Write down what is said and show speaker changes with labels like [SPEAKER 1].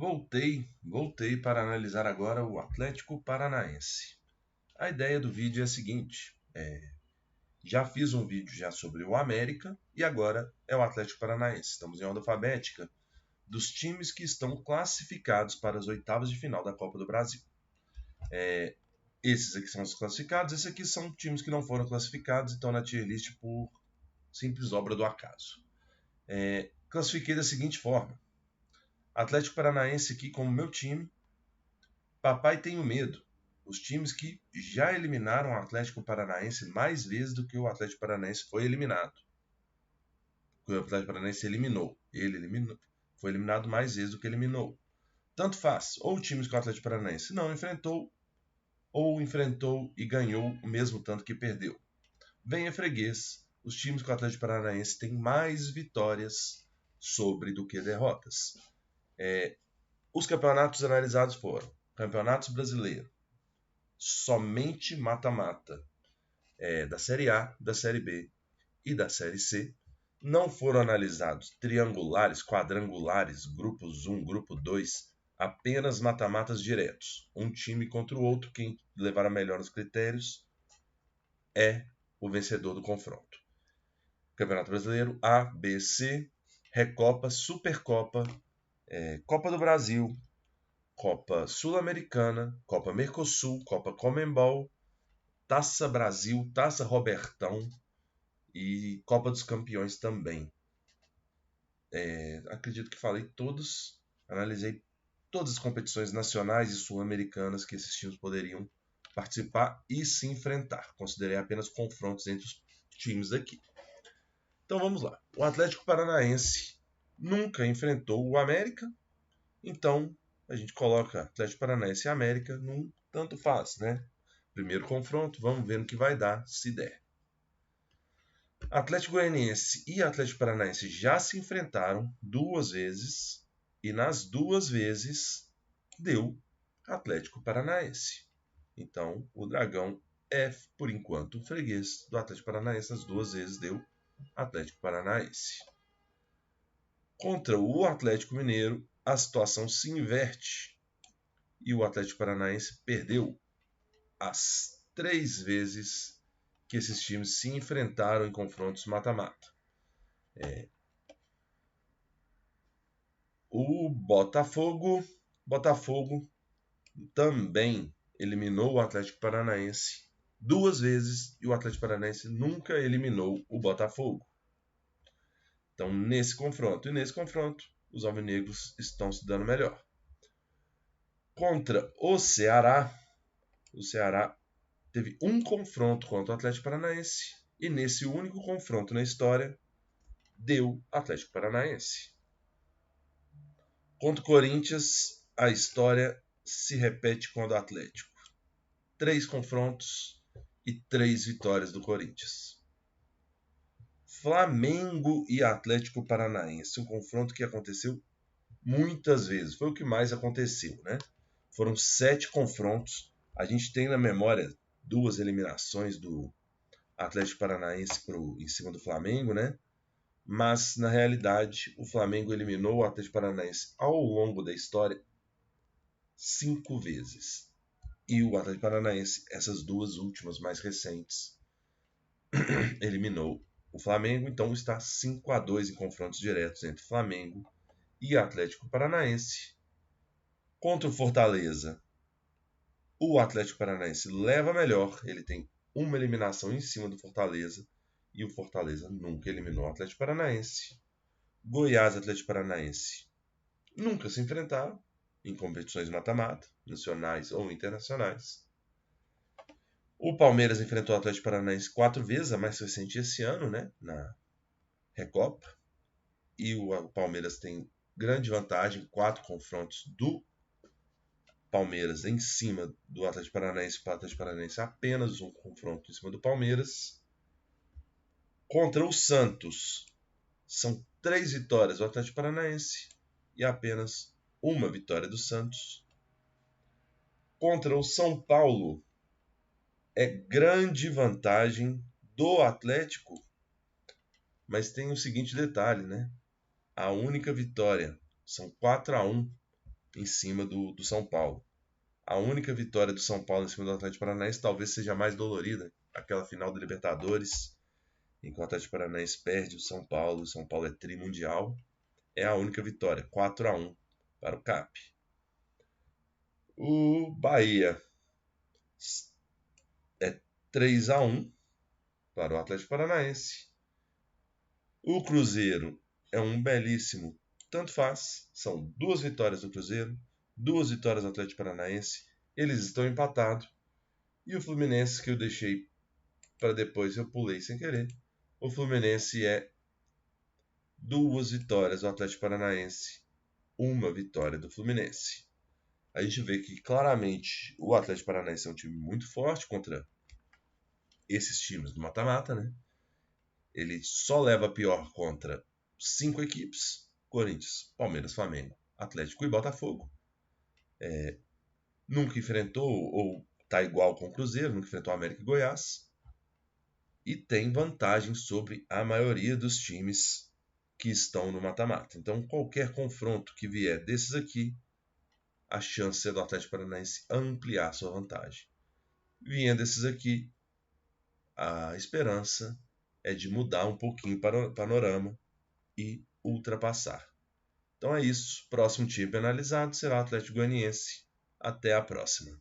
[SPEAKER 1] Voltei para analisar agora o Atlético Paranaense. A ideia do vídeo é a seguinte: já fiz um vídeo já sobre o América e agora é o Atlético Paranaense. Estamos em ordem alfabética dos times que estão classificados para as oitavas de final da Copa do Brasil. Esses aqui são os classificados, esses aqui são times que não foram classificados e estão na tier list por simples obra do acaso. Classifiquei da seguinte forma: Atlético Paranaense aqui como meu time. Papai tenho medo. Os times que já eliminaram o Atlético Paranaense mais vezes do que o Atlético Paranaense foi eliminado. O Atlético Paranaense eliminou. Foi eliminado mais vezes do que eliminou. Tanto faz. Ou times que o Atlético Paranaense não enfrentou, ou enfrentou e ganhou o mesmo tanto que perdeu. Venha freguês. Os times que o Atlético Paranaense tem mais vitórias sobre do que derrotas. Os campeonatos analisados foram Campeonato Brasileiro, somente mata-mata, da Série A, da Série B e da Série C. Não foram analisados triangulares, quadrangulares, grupos 1, grupo 2, apenas mata-matas diretos. Um time contra o outro, quem levar a melhor nos critérios é o vencedor do confronto. Campeonato Brasileiro A, B, C, Recopa, Supercopa, Copa do Brasil, Copa Sul-Americana, Copa Mercosul, Copa Conmebol, Taça Brasil, Taça Robertão e Copa dos Campeões também. Acredito que falei todos, analisei todas as competições nacionais e sul-americanas que esses times poderiam participar e se enfrentar. Considerei apenas confrontos entre os times daqui. Então vamos lá. O Atlético Paranaense nunca enfrentou o América, então a gente coloca Atlético Paranaense e América num tanto faz, né? Primeiro confronto, vamos ver no que vai dar, se der. Atlético Goianiense e Atlético Paranaense já se enfrentaram 2 vezes e nas 2 vezes deu Atlético Paranaense. Então o Dragão é, por enquanto, o freguês do Atlético Paranaense. As 2 vezes deu Atlético Paranaense. Contra o Atlético Mineiro, a situação se inverte e o Atlético Paranaense perdeu as 3 vezes que esses times se enfrentaram em confrontos mata-mata. O Botafogo também eliminou o Atlético Paranaense 2 vezes e o Atlético Paranaense nunca eliminou o Botafogo. Então, nesse confronto os alvinegros estão se dando melhor. Contra o Ceará teve um confronto contra o Atlético Paranaense e nesse único confronto na história deu Atlético Paranaense. Contra o Corinthians, a história se repete com a do Atlético. 3 confrontos e 3 vitórias do Corinthians. Flamengo e Atlético Paranaense, um confronto que aconteceu muitas vezes. Foi o que mais aconteceu, né? Foram 7 confrontos. A gente tem na memória 2 eliminações do Atlético Paranaense em cima do Flamengo, né? Mas, na realidade, o Flamengo eliminou o Atlético Paranaense ao longo da história 5 vezes. E o Atlético Paranaense, essas 2 últimas mais recentes, eliminou o Flamengo. Então está 5-2 em confrontos diretos entre Flamengo e Atlético Paranaense. Contra o Fortaleza, o Atlético Paranaense leva melhor. Ele tem uma eliminação em cima do Fortaleza e o Fortaleza nunca eliminou o Atlético Paranaense. Goiás e Atlético Paranaense nunca se enfrentaram em competições mata-mata, nacionais ou internacionais. O Palmeiras enfrentou o Atlético Paranaense 4 vezes, a mais recente esse ano, né, na Recopa. E o Palmeiras tem grande vantagem, 4 confrontos do Palmeiras em cima do Atlético Paranaense. O Atlético Paranaense apenas um confronto em cima do Palmeiras. Contra o Santos, são 3 vitórias do Atlético Paranaense e apenas uma vitória do Santos. Contra o São Paulo, é grande vantagem do Atlético, mas tem o seguinte detalhe, né? A única vitória são 4-1 em cima do São Paulo. A única vitória do São Paulo em cima do Atlético Paranaense talvez seja mais dolorida, aquela final da Libertadores, em que o Atlético Paranaense perde o São Paulo é trimundial. É a única vitória, 4-1 para o CAP. O Bahia é 3-1 para o Atlético Paranaense. O Cruzeiro é um belíssimo tanto faz. São 2 vitórias do Cruzeiro, 2 vitórias do Atlético Paranaense. Eles estão empatados. E o Fluminense, que eu deixei para depois, eu pulei sem querer. O Fluminense é 2 vitórias do Atlético Paranaense, 1 vitória do Fluminense. A gente vê que claramente o Atlético Paranaense é um time muito forte contra esses times do mata-mata, né? Ele só leva pior contra 5 equipes: Corinthians, Palmeiras, Flamengo, Atlético e Botafogo. Nunca enfrentou, ou tá igual com o Cruzeiro, nunca enfrentou América e Goiás. E tem vantagem sobre a maioria dos times que estão no mata-mata. Então, qualquer confronto que vier desses aqui, a chance é do Atlético Paranaense ampliar sua vantagem. Vindo desses aqui, a esperança é de mudar um pouquinho o panorama e ultrapassar. Então é isso. Próximo time analisado será o Atlético Goianiense. Até a próxima.